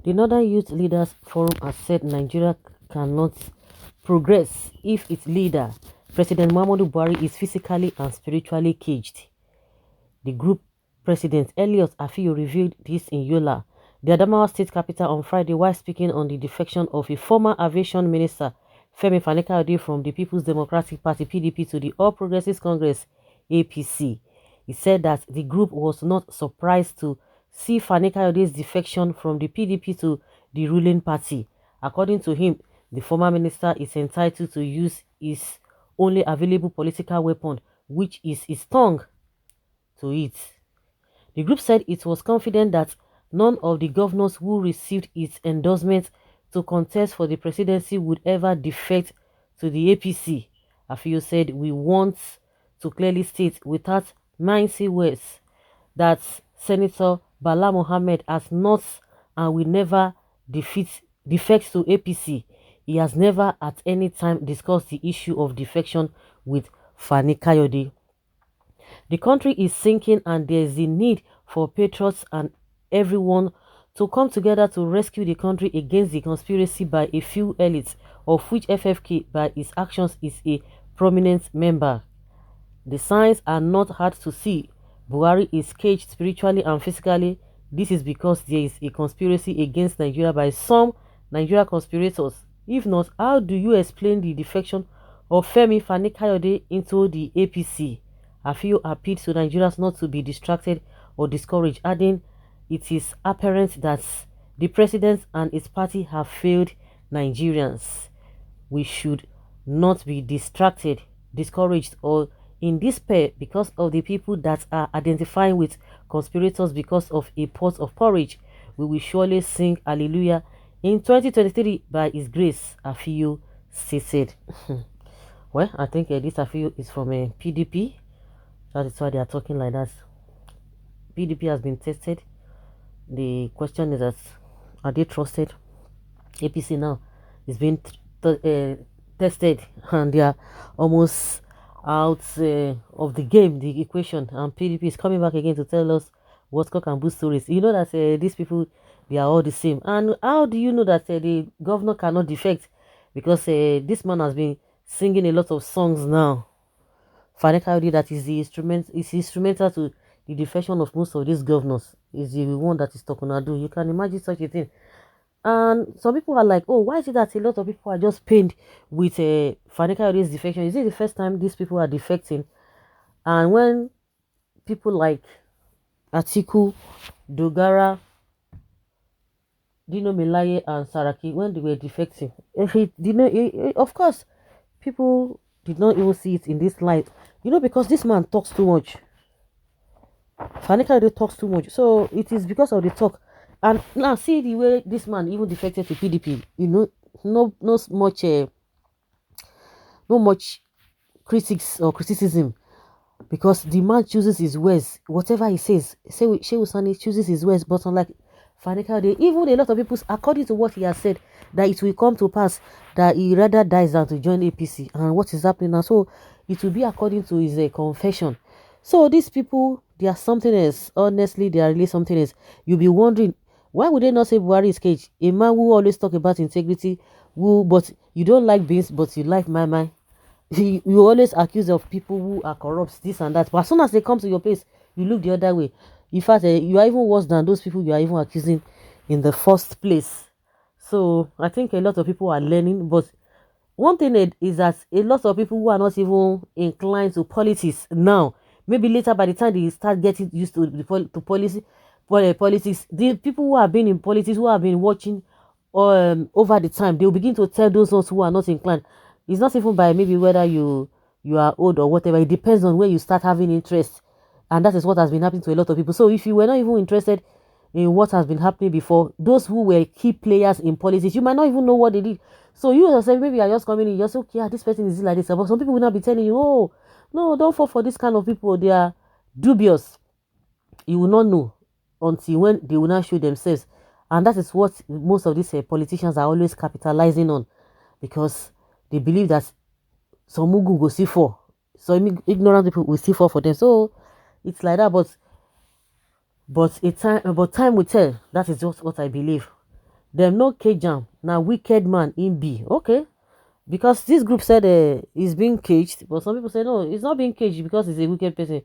The Northern Youth Leaders Forum has said Nigeria cannot progress if its leader, President Muhammadu Buhari, is physically and spiritually caged. The group president, Elliot Afiyo, revealed this in Yola, the Adamawa state capital, on Friday while speaking on the defection of a former aviation minister, Femi Fani-Kayode, from the People's Democratic Party (PDP) to the All Progressives Congress (APC). He said that the group was not surprised to see Fani-Kayode's defection from the PDP to the ruling party. According to him, the former minister is entitled to use his only available political weapon, which is his tongue, to it. The group said it was confident that none of the governors who received its endorsement to contest for the presidency would ever defect to the APC. Afio said, "We want to clearly state without mincy words that Senator Bala Mohammed has not and will never defect to APC. He has never at any time discussed the issue of defection with Fani Kayode. The country is sinking and there is a need for patriots and everyone to come together to rescue the country against the conspiracy by a few elites, of which FFK by its actions is a prominent member. The signs are not hard to see. Buhari is caged spiritually and physically. This is because there is a conspiracy against Nigeria by some Nigeria conspirators. If not, how do you explain the defection of Femi Fani-Kayode into the APC? Afiyo appealed to Nigerians not to be distracted or discouraged, adding, "It is apparent that the president and his party have failed Nigerians. We should not be distracted, discouraged, or in despair because of the people that are identifying with conspirators because of a pot of porridge. We will surely sing hallelujah in 2023 by his grace," Afiyo stated. Well, I think this Afiyo is from a PDP. That is why they are talking like that. PDP has been tested. The question is that, are they trusted? APC now is being tested and they are almost out of the game, the equation, and PDP is coming back again to tell us what cock and bull stories. You know that these people, they are all the same. And how do you know that the governor cannot defect? Because this man has been singing a lot of songs now. Fani Kayode, that is instrumental to the defection of most of these governors, is the one that is talking to do. You can imagine such a thing. And some people are like, oh, why is it that a lot of people are just pained with Fani Kayode's defection? Is it the first time these people are defecting? And when people like Atiku, Dogara, Dino Melaye, and Saraki, when they were defecting, of course, people did not even see it in this light. Because this man talks too much. Fani Kayode talks too much. So it is because of the talk. And now see the way this man even defected to PDP. No much no much criticism, because the man chooses his words. Whatever he says, Shehu Sani chooses his words. But unlike Fani Kayode, even a lot of people, according to what he has said, that it will come to pass that he rather dies than to join APC. And what is happening now? So it will be according to his confession. So these people, they are something else. Honestly, they are really something else. You'll be wondering, why would they not say Buhari is caged? A man who always talk about integrity, but you don't like beans, but you like my. You always accuse of people who are corrupt, this and that. But as soon as they come to your place, you look the other way. In fact, you are even worse than those people you are even accusing in the first place. So I think a lot of people are learning. But one thing is that a lot of people who are not even inclined to politics now, maybe later by the time they start getting used to politics, the people who have been in politics, who have been watching over the time, they will begin to tell those ones who are not inclined. It's not even by maybe whether you are old or whatever. It depends on where you start having interest, and that is what has been happening to a lot of people. So if you were not even interested in what has been happening before, those who were key players in politics, you might not even know what they did. So you yourself, maybe you are just coming in, you're just okay, yeah, this person is like this. But some people will not be telling you, oh, no, don't fall for this kind of people. They are dubious. You will not know until when they will not show themselves. And that is what most of these politicians are always capitalizing on, because they believe that some mugu go see for, some ignorant people will see for them. So it's like that, but time will tell. That is just what I believe. Them no cage am. Now wicked man in be. Okay. Because this group said he's being caged, but some people say no, he's not being caged because he's a wicked person.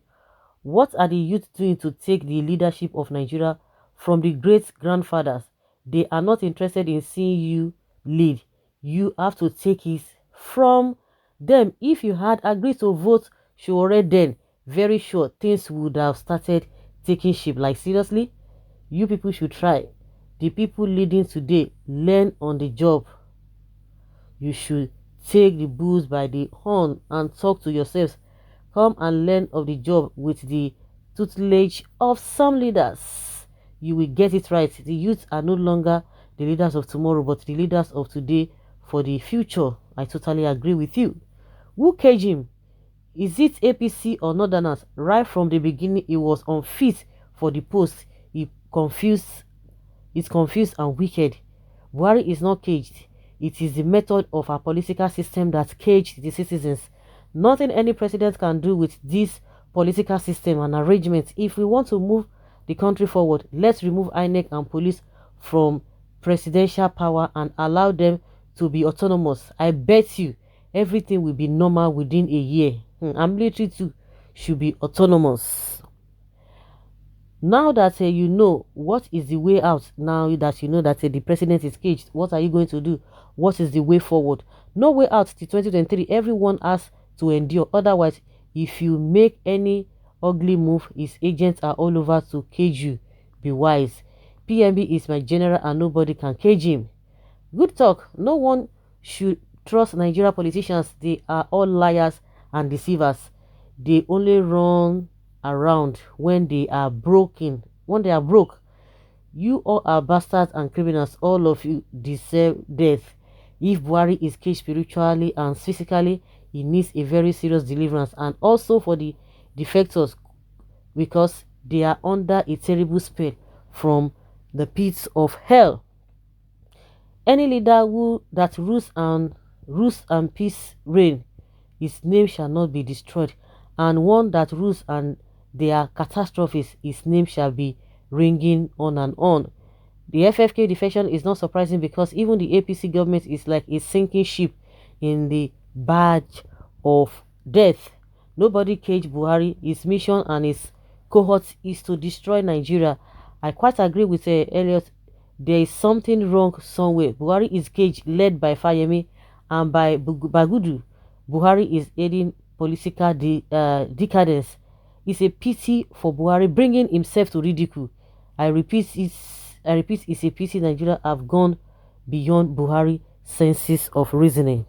What are the youth doing to take the leadership of Nigeria from the great grandfathers? They are not interested in seeing you lead. You have to take it from them. If you had agreed to vote Sure then, very sure things would have started taking shape. Like seriously, you people should try. The people leading today learn on the job. You should take the bulls by the horn and talk to yourselves. Come and learn of the job with the tutelage of some leaders. You will get it right. The youth are no longer the leaders of tomorrow, but the leaders of today for the future. I totally agree with you. Who caged him? Is it APC or Northerners? Right from the beginning, he was unfit for the post. He confused is confused and wicked. Buhari is not caged. It is the method of our political system that caged the citizens. Nothing any president can do with this political system and arrangement. If we want to move the country forward, let's remove INEC and police from presidential power and allow them to be autonomous. I bet you everything will be normal within a year. And military too should be autonomous. Now that you know what is the way out, now that you know that the president is caged, what are you going to do? What is the way forward? No way out till 2023. Everyone has to endure. Otherwise, if you make any ugly move, his agents are all over to cage you. Be wise. PMB is my general and nobody can cage him. Good talk. No one should trust Nigeria politicians. They are all liars and deceivers. They only run around when they are broken. When they are broke, you all are bastards and criminals. All of you deserve death. If Buhari is caged spiritually and physically, he needs a very serious deliverance. And also for the defectors, because they are under a terrible spell from the pits of hell. Any leader who that rules and peace reign, his name shall not be destroyed, and one that rules and there are catastrophes, his name shall be ringing on and on. The FFK defection is not surprising because even the APC government is like a sinking ship in the badge of death. Nobody caged Buhari. His mission and his cohort is to destroy Nigeria. I quite agree with Elliot. There is something wrong somewhere. Buhari is caged, led by Fayemi and by Bagudu. Buhari is aiding political decadence. It's a pity for Buhari bringing himself to ridicule. I repeat, it's a pity Nigeria have gone beyond Buhari senses of reasoning.